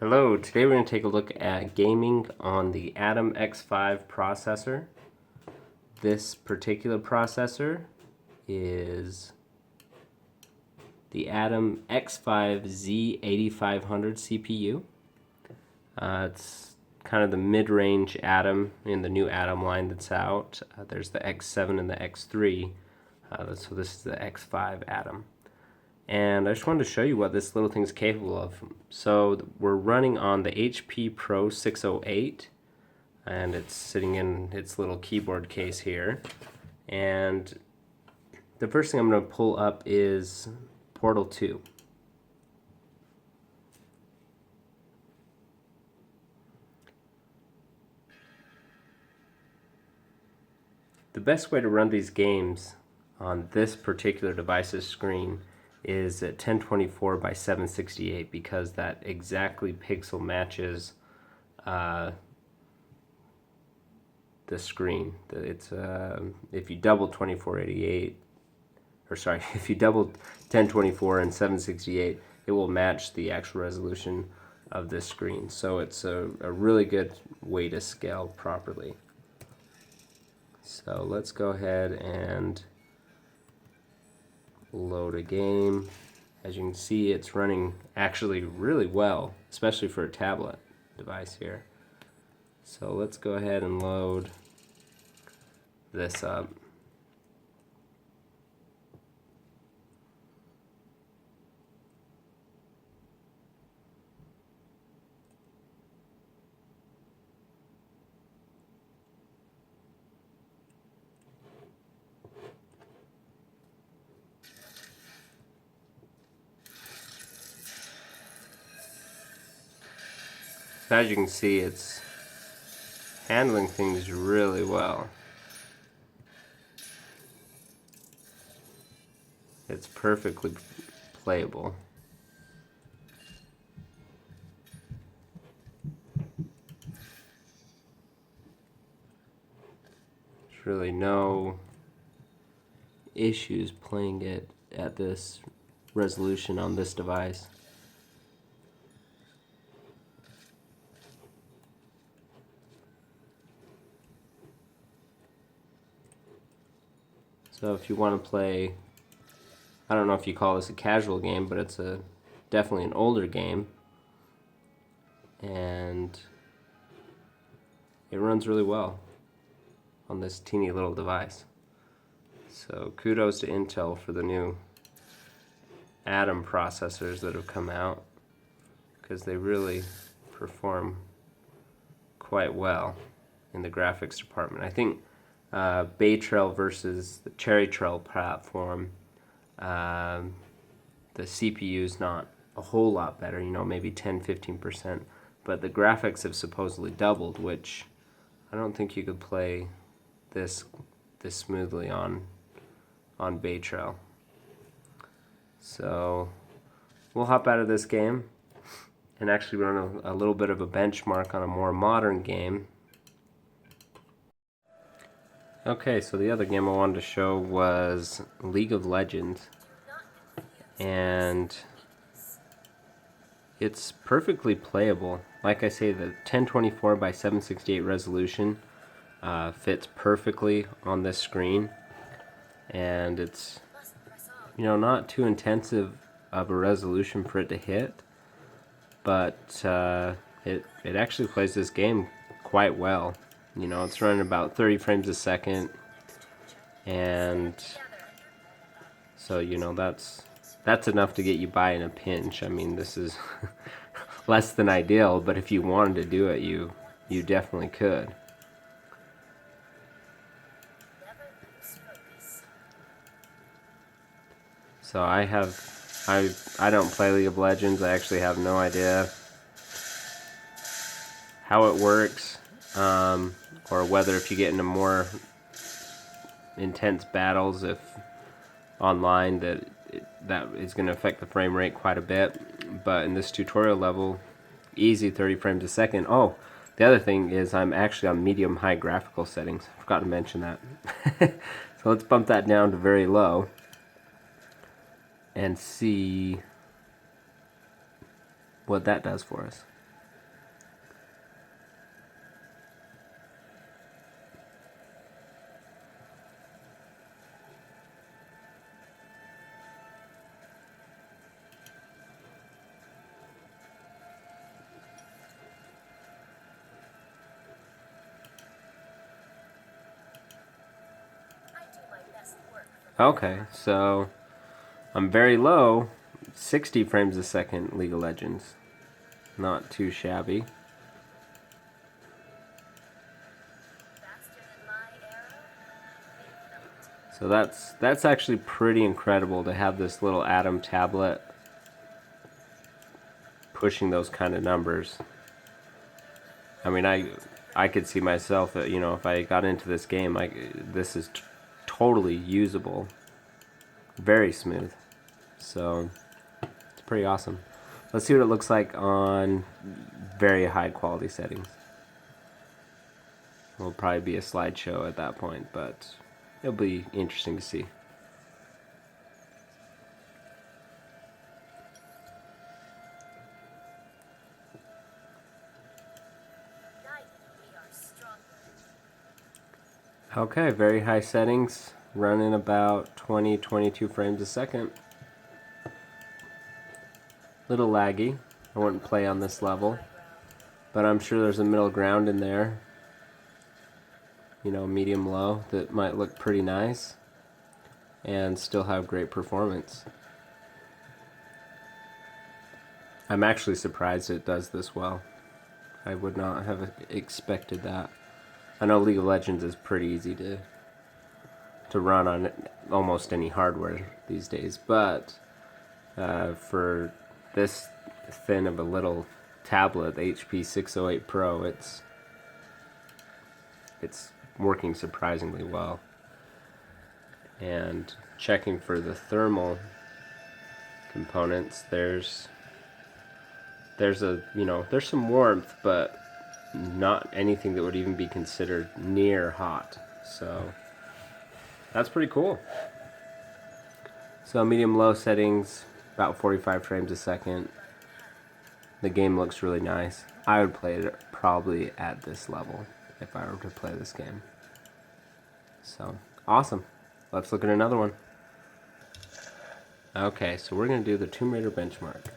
Hello, today we're going to take a look at gaming on the Atom X5 processor. This particular processor is the Atom X5 Z8500 CPU. It's kind of the mid-range Atom in the new Atom line that's out. There's the X7 and the X3, so this is the X5 Atom. And I just wanted to show you what this little thing is capable of. So we're running on the HP Pro 608, and it's sitting in its little keyboard case here. And the first thing I'm going to pull up is Portal 2. The best way to run these games on this particular device's screen is at 1024 by 768 because that exactly pixel matches the screen. It's if you double 2488, or sorry, if you double 1024 and 768, it will match the actual resolution of this screen. So it's a really good way to scale properly. So let's go ahead and load a game. As you can see, it's running actually really well, especially for a tablet device here. So let's go ahead and load this up. As you can see, it's handling things really well. It's perfectly playable. There's really no issues playing it at this resolution on this device. So if you want to play, I don't know if you call this a casual game, but it's definitely an older game, and it runs really well on this teeny little device. So kudos to Intel for the new Atom processors that have come out, because they really perform quite well in the graphics department. I think Bay Trail versus the Cherry Trail platform, the CPU is not a whole lot better, maybe 10-15%, but the graphics have supposedly doubled, which I don't think you could play this smoothly on Bay Trail. So we'll hop out of this game and actually run a little bit of a benchmark on a more modern game. Okay, so the other game I wanted to show was League of Legends, and it's perfectly playable. Like I say, the 1024 by 768 resolution fits perfectly on this screen, and it's not too intensive of a resolution for it to hit, but it actually plays this game quite well. It's running about 30 frames a second, and so that's enough to get you by in a pinch. I mean, this is less than ideal, but if you wanted to do it, you definitely could. So I don't play League of Legends. I actually have no idea how it works, or whether if you get into more intense battles, if online, that is going to affect the frame rate quite a bit. But in this tutorial level, easy 30 frames a second. Oh, the other thing is I'm actually on medium high graphical settings. I forgot to mention that. So let's bump that down to very low and see what that does for us. Okay, so I'm very low, 60 frames a second, League of Legends. Not too shabby. So that's actually pretty incredible to have this little Atom tablet pushing those kind of numbers. I mean, I could see myself, you know, if I got into this game, this is totally usable, very smooth. So it's pretty awesome. Let's see what it looks like on very high quality settings. It'll probably be a slideshow at that point, but it'll be interesting to see. Okay, very high settings, running about 22 frames a second. Little laggy. I wouldn't play on this level, but I'm sure there's a middle ground in there. You know, medium low that might look pretty nice and still have great performance. I'm actually surprised it does this well. I would not have expected that. I know League of Legends is pretty easy to run on almost any hardware these days, but for this thin of a little tablet, the HP 608 Pro, it's working surprisingly well. And checking for the thermal components, there's a, you know, there's some warmth, but not anything that would even be considered near hot. So that's pretty cool. So medium low settings, about 45 frames a second. The game looks really nice. I would play it probably at this level if I were to play this game. So awesome. Let's look at another one. Okay, so we're going to do the Tomb Raider benchmark.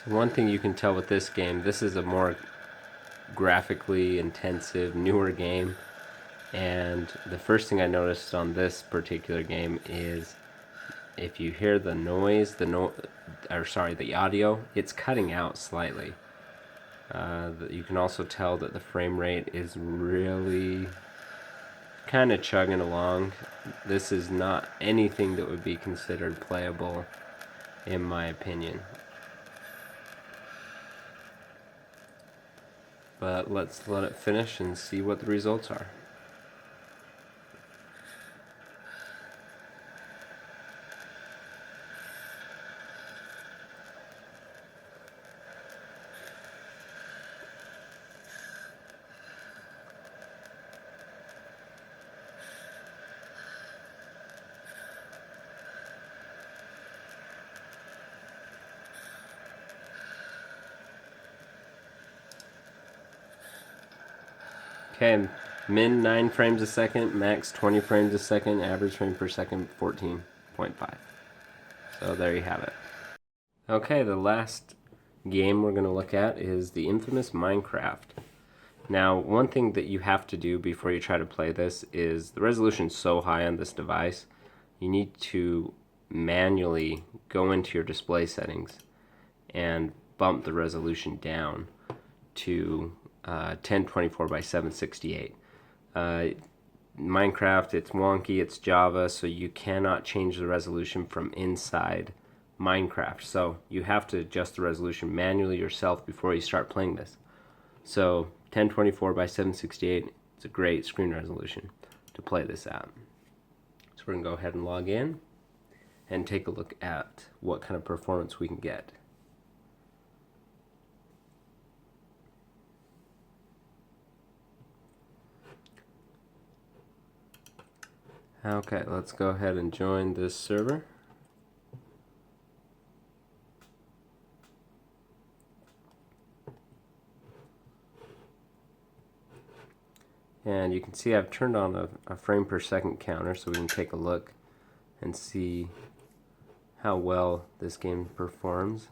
So one thing you can tell with this game, this is a more graphically intensive, newer game. And the first thing I noticed on this particular game is if you hear the noise, the audio, it's cutting out slightly. You can also tell that the frame rate is really kind of chugging along. This is not anything that would be considered playable, in my opinion. But let's let it finish and see what the results are. Okay, min 9 frames a second, max 20 frames a second, average frame per second 14.5. So there you have it. Okay, the last game we're going to look at is the infamous Minecraft. Now, one thing that you have to do before you try to play this is the resolution's so high on this device, you need to manually go into your display settings and bump the resolution down to 1024 by 768. Minecraft, it's wonky, it's Java, so you cannot change the resolution from inside Minecraft. So you have to adjust the resolution manually yourself before you start playing this. So 1024 by 768 is a great screen resolution to play this at. So we're going to go ahead and log in and take a look at what kind of performance we can get. Okay, let's go ahead and join this server. And you can see I've turned on a frame per second counter so we can take a look and see how well this game performs.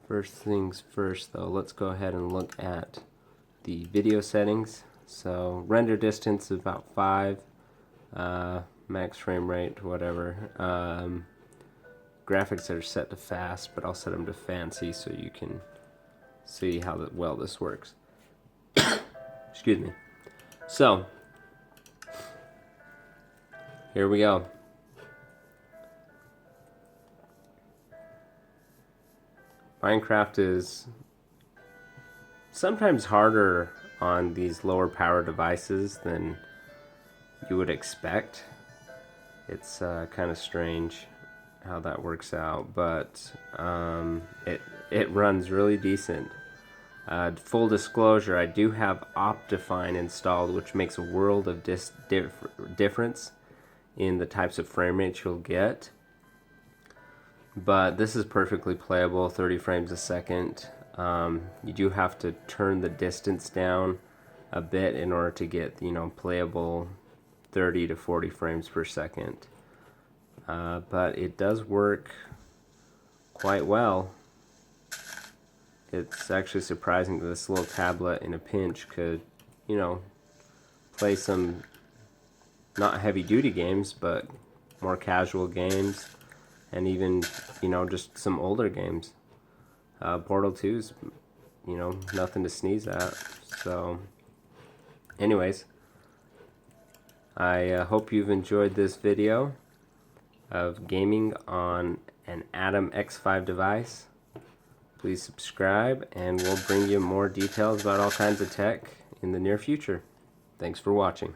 First things first though, let's go ahead and look at the video settings. So render distance is about 5, max frame rate, whatever. Graphics are set to fast, but I'll set them to fancy so you can see how well this works. Excuse me. So, here we go. Minecraft is sometimes harder on these lower power devices than you would expect. It's kind of strange how that works out, but it runs really decent. Full disclosure, I do have Optifine installed, which makes a world of difference in the types of frame rates you'll get. But this is perfectly playable, 30 frames a second. You do have to turn the distance down a bit in order to get, playable 30 to 40 frames per second. But it does work quite well. It's actually surprising that this little tablet in a pinch could, play some not heavy-duty games, but more casual games, and even, just some older games. Portal 2's, nothing to sneeze at. So, anyways, I hope you've enjoyed this video of gaming on an Atom X5 device. Please subscribe, and we'll bring you more details about all kinds of tech in the near future. Thanks for watching.